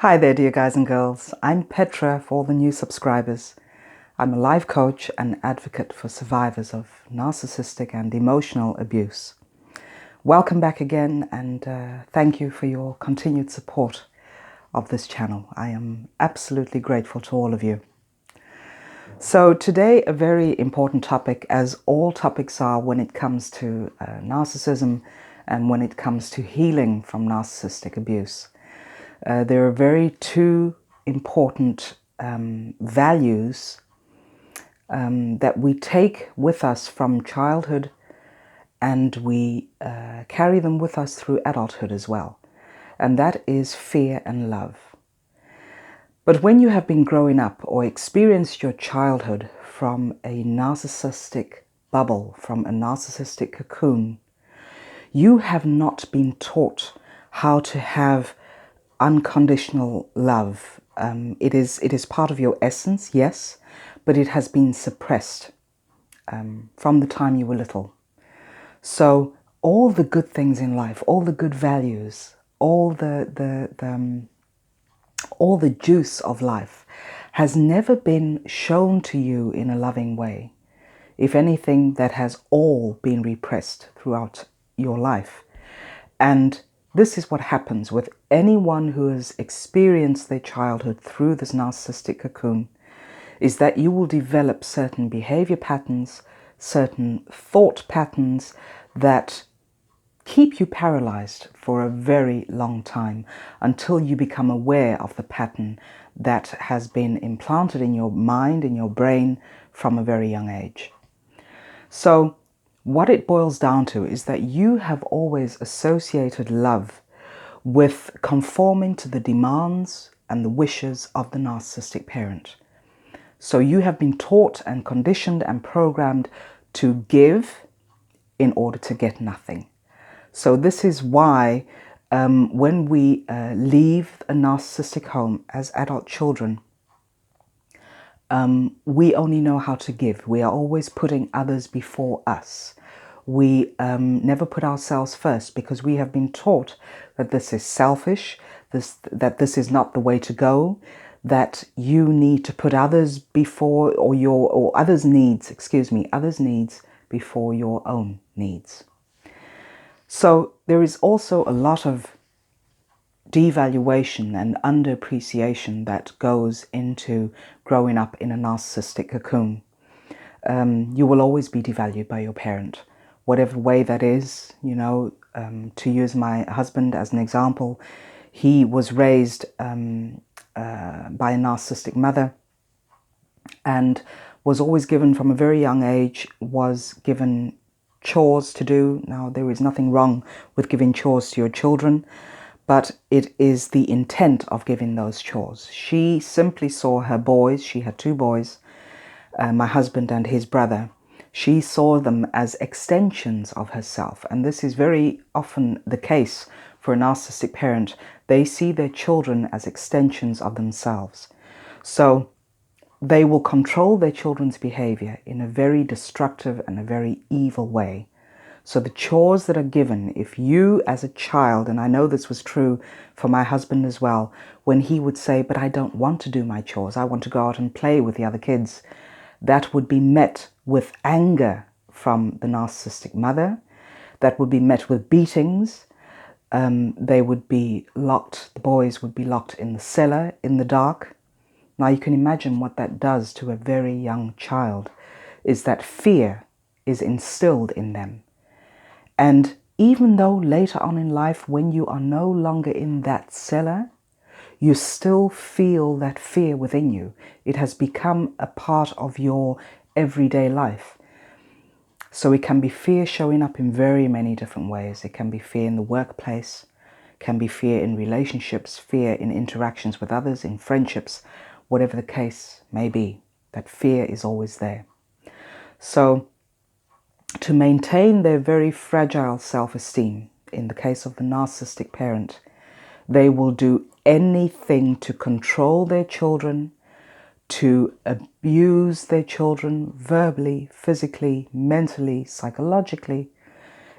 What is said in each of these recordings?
Hi there, dear guys and girls. I'm Petra for all the new subscribers. I'm a life coach and advocate for survivors of narcissistic and emotional abuse. Welcome back again, and thank you for your continued support of this channel. I am absolutely grateful to all of you. So today, a very important topic, as all topics are when it comes to narcissism and when it comes to healing from narcissistic abuse. There are two important values that we take with us from childhood, and we carry them with us through adulthood as well. And that is fear and love. But when you have been growing up or experienced your childhood from a narcissistic bubble, from a narcissistic cocoon, you have not been taught how to have unconditional love. It is part of your essence, yes, but it has been suppressed from the time you were little. So all the good things in life, all the good values, all the juice of life has never been shown to you in a loving way. If anything, that has all been repressed throughout your life. And this is what happens with anyone who has experienced their childhood through this narcissistic cocoon, is that you will develop certain behavior patterns, certain thought patterns that keep you paralyzed for a very long time until you become aware of the pattern that has been implanted in your mind, in your brain from a very young age. So what it boils down to is that you have always associated love with conforming to the demands and the wishes of the narcissistic parent. So you have been taught and conditioned and programmed to give in order to get nothing. So this is why when we leave a narcissistic home as adult children, we only know how to give. We are always putting others before us. We never put ourselves first because we have been taught that this is selfish, that this is not the way to go, that you need to put others before others' needs before your own needs. So there is also a lot of devaluation and underappreciation that goes into growing up in a narcissistic cocoon. You will always be devalued by your parent, whatever way that is. To use my husband as an example, he was raised by a narcissistic mother and was always given, from a very young age, was given chores to do. Now, there is nothing wrong with giving chores to your children, but it is the intent of giving those chores. She simply saw her boys, she had two boys, my husband and his brother. She saw them as extensions of herself. And this is very often the case for a narcissistic parent. They see their children as extensions of themselves. So they will control their children's behavior in a very destructive and a very evil way. So the chores that are given, if you as a child, and I know this was true for my husband as well, when he would say, but I don't want to do my chores, I want to go out and play with the other kids, that would be met with anger from the narcissistic mother. That would be met with beatings. They would be locked, the boys would be locked in the cellar in the dark. Now you can imagine what that does to a very young child, is that fear is instilled in them. And even though later on in life, when you are no longer in that cellar, you still feel that fear within you. It has become a part of your everyday life. So it can be fear showing up in very many different ways. It can be fear in the workplace, can be fear in relationships, fear in interactions with others, in friendships, whatever the case may be. That fear is always there. So to maintain their very fragile self-esteem, in the case of the narcissistic parent, they will do anything to control their children, to abuse their children verbally, physically, mentally, psychologically.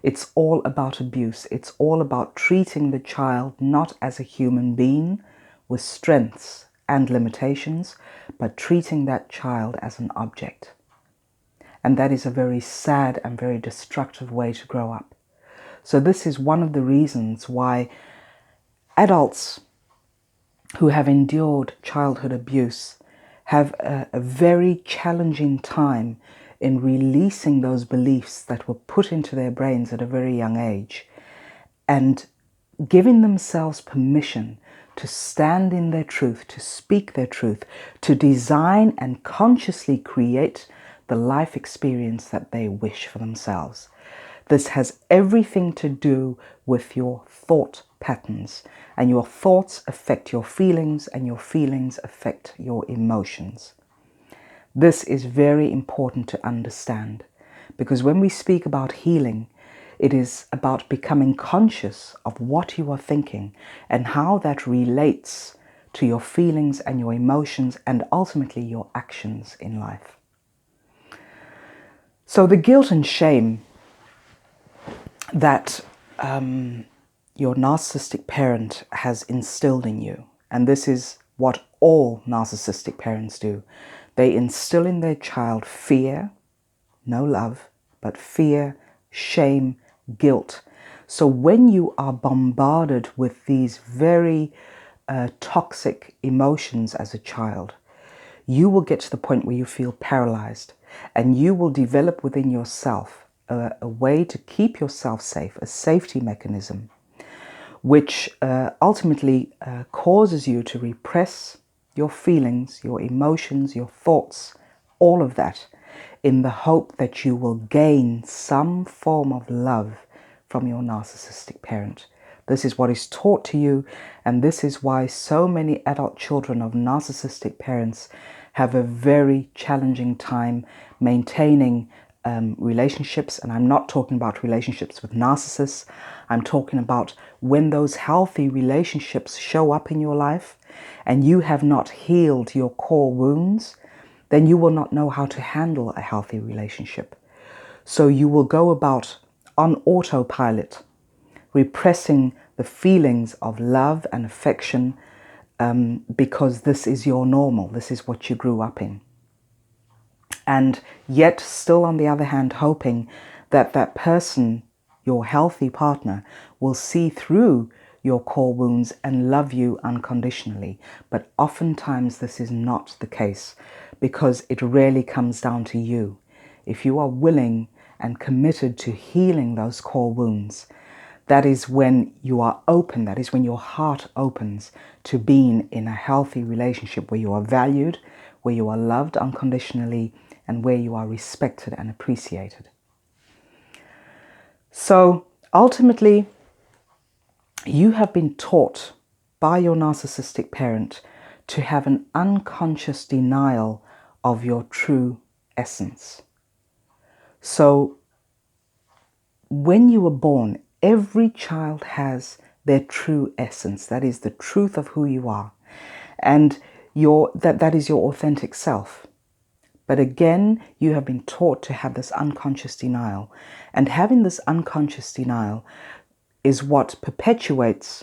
It's all about abuse. It's all about treating the child not as a human being with strengths and limitations, but treating that child as an object. And that is a very sad and very destructive way to grow up. So this is one of the reasons why adults who have endured childhood abuse have a very challenging time in releasing those beliefs that were put into their brains at a very young age and giving themselves permission to stand in their truth, to speak their truth, to design and consciously create the life experience that they wish for themselves. This has everything to do with your thought patterns, and your thoughts affect your feelings, and your feelings affect your emotions. This is very important to understand, because when we speak about healing, it is about becoming conscious of what you are thinking and how that relates to your feelings and your emotions and ultimately your actions in life. So the guilt and shame that your narcissistic parent has instilled in you, and this is what all narcissistic parents do, they instill in their child fear, no love, but fear, shame, guilt. So when you are bombarded with these very toxic emotions as a child, you will get to the point where you feel paralyzed, and you will develop within yourself a way to keep yourself safe, a safety mechanism, which ultimately causes you to repress your feelings, your emotions, your thoughts, all of that, in the hope that you will gain some form of love from your narcissistic parent. This is what is taught to you, and this is why so many adult children of narcissistic parents have a very challenging time maintaining relationships. And I'm not talking about relationships with narcissists. I'm talking about when those healthy relationships show up in your life and you have not healed your core wounds, then you will not know how to handle a healthy relationship. So you will go about on autopilot, repressing the feelings of love and affection because this is your normal, this is what you grew up in. And yet still, on the other hand, hoping that that person, your healthy partner, will see through your core wounds and love you unconditionally. But oftentimes this is not the case, because it really comes down to you. If you are willing and committed to healing those core wounds, that is when you are open, that is when your heart opens to being in a healthy relationship where you are valued, where you are loved unconditionally, and where you are respected and appreciated. So ultimately, you have been taught by your narcissistic parent to have an unconscious denial of your true essence. So when you were born, every child has their true essence. That is the truth of who you are. And that is your authentic self. But again, you have been taught to have this unconscious denial. And having this unconscious denial is what perpetuates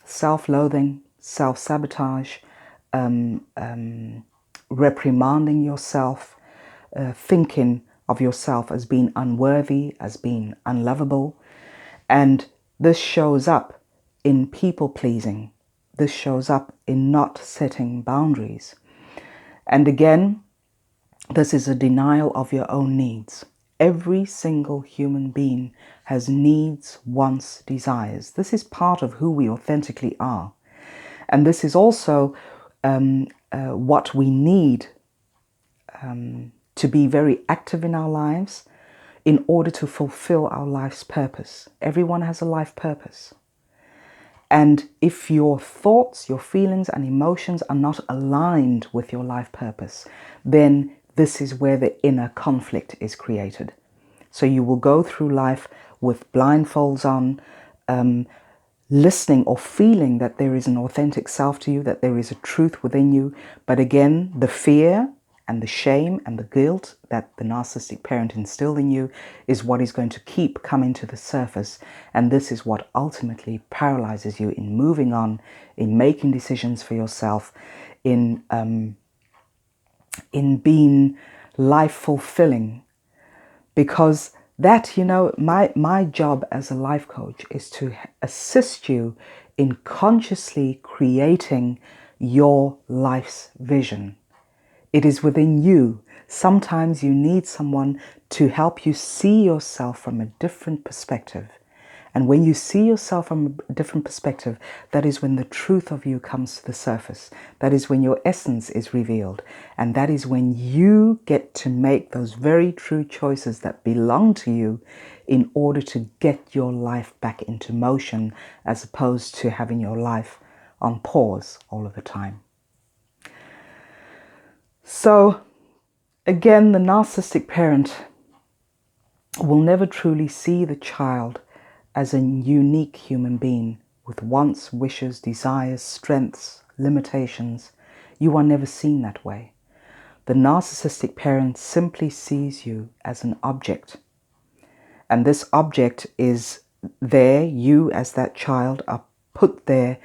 self-loathing, self-sabotage, reprimanding yourself, thinking of yourself as being unworthy, as being unlovable. And this shows up in people-pleasing. This shows up in not setting boundaries. And again, this is a denial of your own needs. Every single human being has needs, wants, desires. This is part of who we authentically are. And this is also what we need to be very active in our lives in order to fulfill our life's purpose. Everyone has a life purpose. And if your thoughts, your feelings and emotions are not aligned with your life purpose, then this is where the inner conflict is created. So you will go through life with blindfolds on, listening or feeling that there is an authentic self to you, that there is a truth within you. But again, the fear and the shame and the guilt that the narcissistic parent instilled in you is what is going to keep coming to the surface. And this is what ultimately paralyzes you in moving on, in making decisions for yourself, in being life fulfilling. Because that, you know, my job as a life coach is to assist you in consciously creating your life's vision. It is within you. Sometimes you need someone to help you see yourself from a different perspective. And when you see yourself from a different perspective, that is when the truth of you comes to the surface. That is when your essence is revealed. And that is when you get to make those very true choices that belong to you in order to get your life back into motion, as opposed to having your life on pause all of the time. So, again, the narcissistic parent will never truly see the child as a unique human being with wants, wishes, desires, strengths, limitations. You are never seen that way. The narcissistic parent simply sees you as an object. And this object is there. You as that child are put there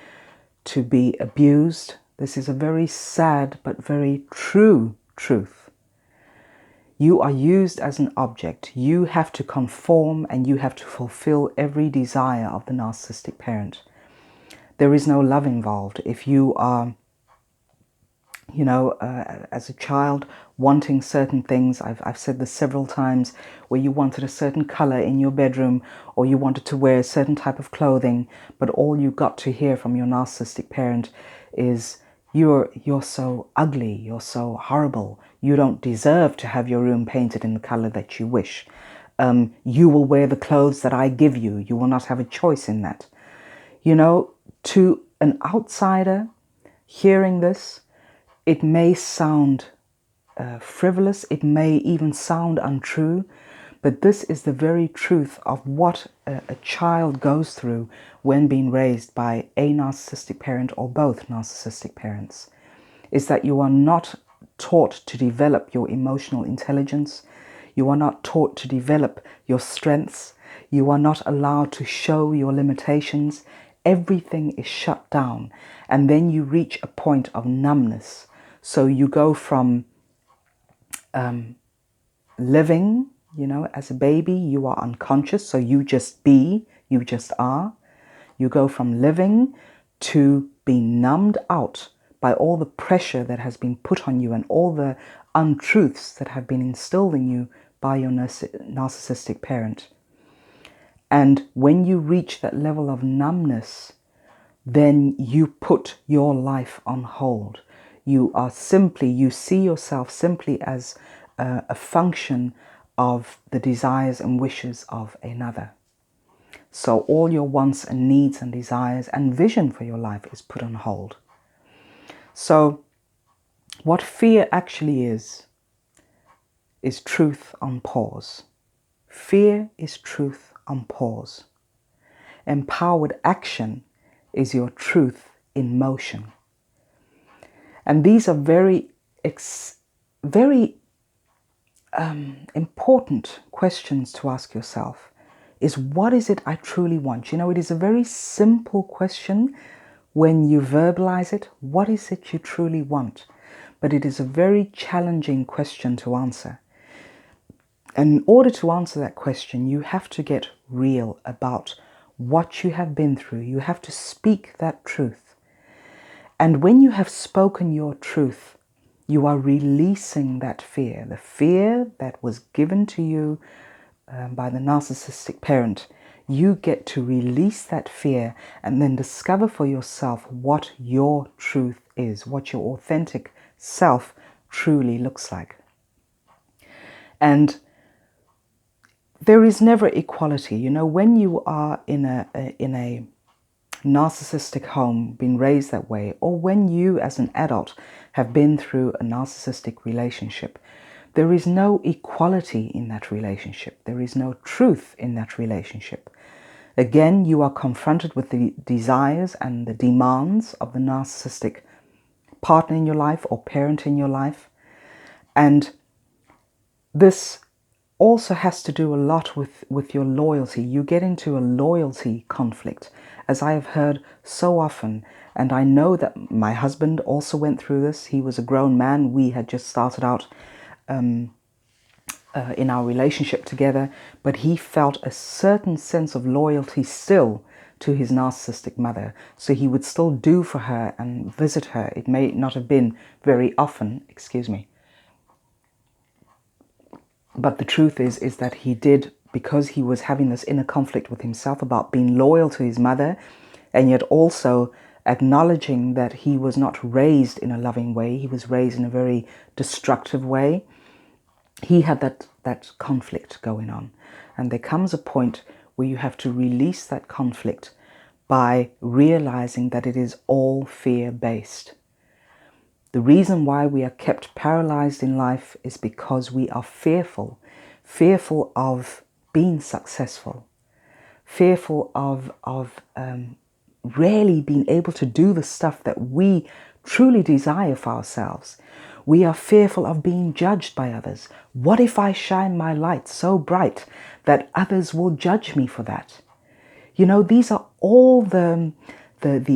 to be abused. This is a very sad but very true truth. You are used as an object. You have to conform and you have to fulfill every desire of the narcissistic parent. There is no love involved. If you are, you know, as a child wanting certain things, I've said this several times, where you wanted a certain color in your bedroom or you wanted to wear a certain type of clothing, but all you got to hear from your narcissistic parent is, you're so ugly, you're so horrible, you don't deserve to have your room painted in the color that you wish. You will wear the clothes that I give you. You will not have a choice in that. You know, to an outsider hearing this, it may sound frivolous, it may even sound untrue, but this is the very truth of what a child goes through when being raised by a narcissistic parent or both narcissistic parents, is that you are not taught to develop your emotional intelligence. You are not taught to develop your strengths. You are not allowed to show your limitations. Everything is shut down. And then you reach a point of numbness. So you go from living, you know, as a baby, you are unconscious. So you just be, you just are. You go from living to being numbed out by all the pressure that has been put on you and all the untruths that have been instilled in you by your narcissistic parent. And when you reach that level of numbness, then you put your life on hold. You see yourself simply as a function of the desires and wishes of another. So all your wants and needs and desires and vision for your life is put on hold. So what fear actually is truth on pause. Fear is truth on pause. Empowered action is your truth in motion. And these are very important questions to ask yourself. Is what is it I truly want? You know, it is a very simple question when you verbalize it. What is it you truly want? But it is a very challenging question to answer. And in order to answer that question, you have to get real about what you have been through. You have to speak that truth. And when you have spoken your truth, you are releasing that fear. The fear that was given to you by the narcissistic parent. You get to release that fear and then discover for yourself what your truth is, what your authentic self truly looks like. And there is never equality. You know, when you are in a narcissistic home, been raised that way, or when you as an adult have been through a narcissistic relationship, there is no equality in that relationship. There is no truth in that relationship. Again, you are confronted with the desires and the demands of the narcissistic partner in your life or parent in your life. And this also has to do a lot with your loyalty. You get into a loyalty conflict, as I have heard so often. And I know that my husband also went through this. He was a grown man. We had just started out in our relationship together, but he felt a certain sense of loyalty still to his narcissistic mother. So he would still do for her and visit her. It may not have been very often, excuse me. But the truth is that he did, because he was having this inner conflict with himself about being loyal to his mother, and yet also acknowledging that he was not raised in a loving way. He was raised in a very destructive way. He had that conflict going on. And there comes a point where you have to release that conflict by realizing that it is all fear-based. The reason why we are kept paralyzed in life is because we are fearful of being successful, fearful of really being able to do the stuff that we truly desire for ourselves. We are fearful of being judged by others. What if I shine my light so bright that others will judge me for that? You know, these are all the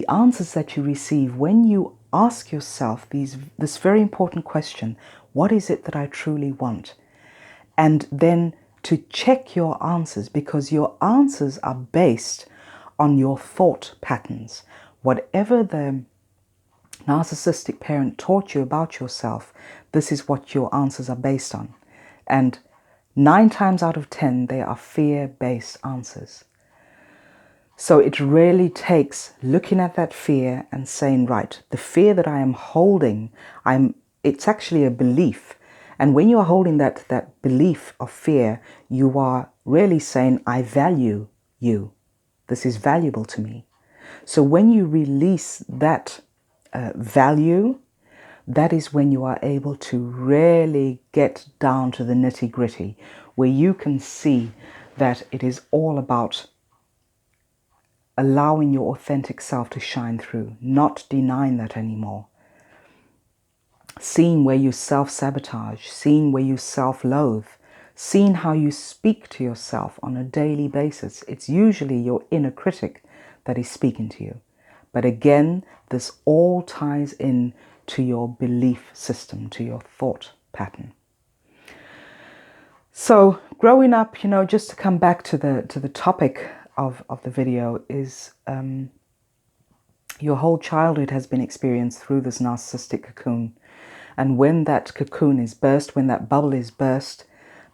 answers that you receive when you ask yourself this very important question: what is it that I truly want? And then to check your answers, because your answers are based on your thought patterns. Whatever the narcissistic parent taught you about yourself, this is what your answers are based on. And 9 times out of 10, they are fear-based answers. So it really takes looking at that fear and saying, right, the fear that I am holding, it's actually a belief. And when you are holding that belief of fear, you are really saying, I value you. This is valuable to me. So when you release that value, that is when you are able to really get down to the nitty-gritty, where you can see that it is all about allowing your authentic self to shine through, not denying that anymore. Seeing where you self-sabotage, seeing where you self-loathe, seeing how you speak to yourself on a daily basis. It's usually your inner critic that is speaking to you. But again, this all ties in to your belief system, to your thought pattern. So growing up, you know, just to come back to the topic of the video, is your whole childhood has been experienced through this narcissistic cocoon. And when that cocoon is burst, when that bubble is burst,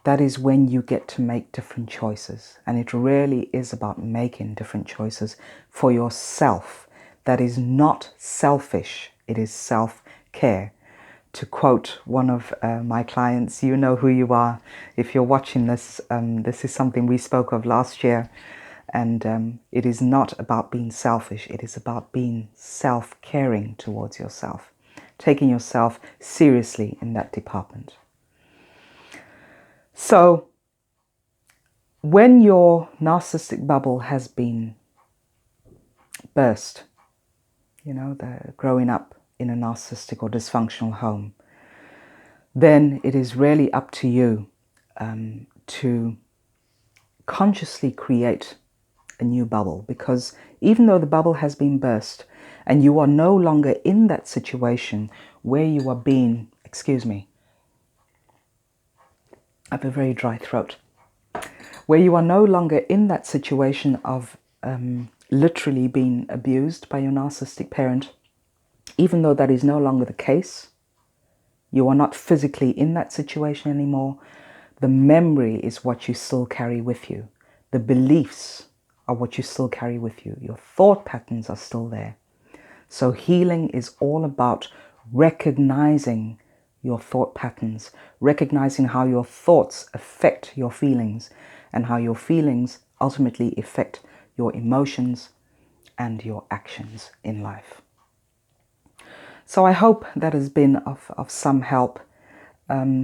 that is when you get to make different choices. And it really is about making different choices for yourself. That is not selfish. It is self-care. To quote one of my clients, you know who you are. If you're watching this, this is something we spoke of last year. And it is not about being selfish. It is about being self-caring towards yourself. Taking yourself seriously in that department. So when your narcissistic bubble has been burst, you know, growing up in a narcissistic or dysfunctional home, then it is really up to you to consciously create a new bubble. Because even though the bubble has been burst and you are no longer in that situation where you are being, excuse me, I have a very dry throat, where you are no longer in that situation of literally being abused by your narcissistic parent, even though that is no longer the case, you are not physically in that situation anymore, the memory is what you still carry with you. The beliefs are what you still carry with you. Your thought patterns are still there. So healing is all about recognizing your thought patterns, recognizing how your thoughts affect your feelings and how your feelings ultimately affect your emotions and your actions in life. So I hope that has been of some help.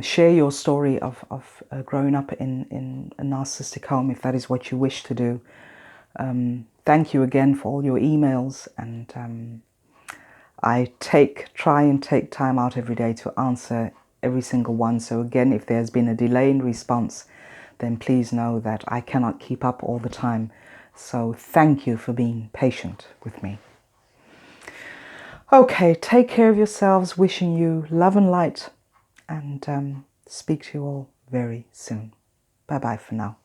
Share your story of growing up in a narcissistic home if that is what you wish to do. Thank you again for all your emails, and I try and take time out every day to answer every single one. So again, if there's been a delay in response, then please know that I cannot keep up all the time. So thank you for being patient with me. Okay, take care of yourselves. Wishing you love and light, and speak to you all very soon. Bye-bye for now.